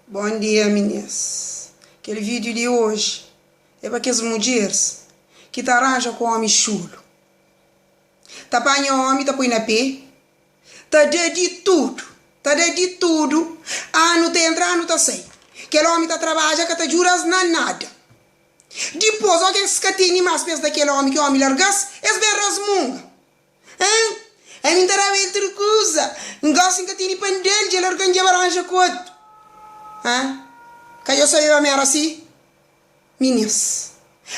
Bom dia, meninas. Aquele vídeo de hoje é para aquelas mulheres que te arranjam com homem chulo. Tá apanha homem, tá põe na pé. Tá de tudo. Tá de tudo. Ano tá entra, ano tá sai. Aquele homem tá trabalha, que tá juras na nada. Depois, olha que escatinho mais pensa daquele homem que o homem largas, es bem rasmunga. A mim terá outra coisa. Um gosto que tem pandel, de largar de arranja com outro. Que eu sou eu a minha assim? Meninas,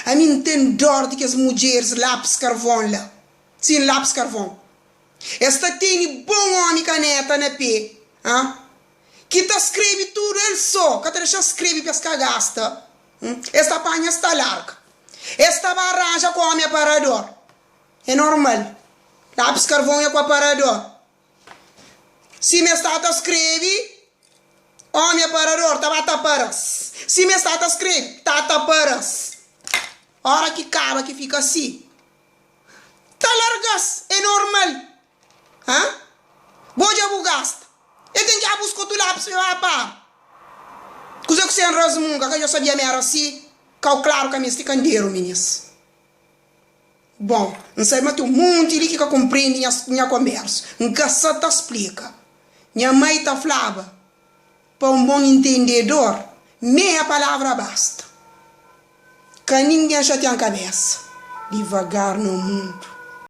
a mim tem dor de que as mulheres lápis carvão lá. Sim, lápis carvão. Esta tem bom homem caneta na pé. Que tá escreve tudo ele só. Que tá escreve para as cagasta. Esta panha está larga. Esta arranja com homem aparador. É normal. Lápis carvão é com aparador. Se me está escreve, homem aparador, tá taparas. Se me está escreve, tá taparas. Hora que acaba que fica assim. Tá largas, é normal. Boja bugasta. Eu tenho que buscar tu lápis para par. Coisa que você enrasmunga, que eu sabia me era assim. Claro que a minha estica candeiro, meninas. Bom, não sei, mas tem um monte de que compreende minha comércio. Nunca só te explica. Minha mãe tá falava. Para um bom entendedor, meia palavra basta. Que ninguém já tem a cabeça. Devagar no mundo.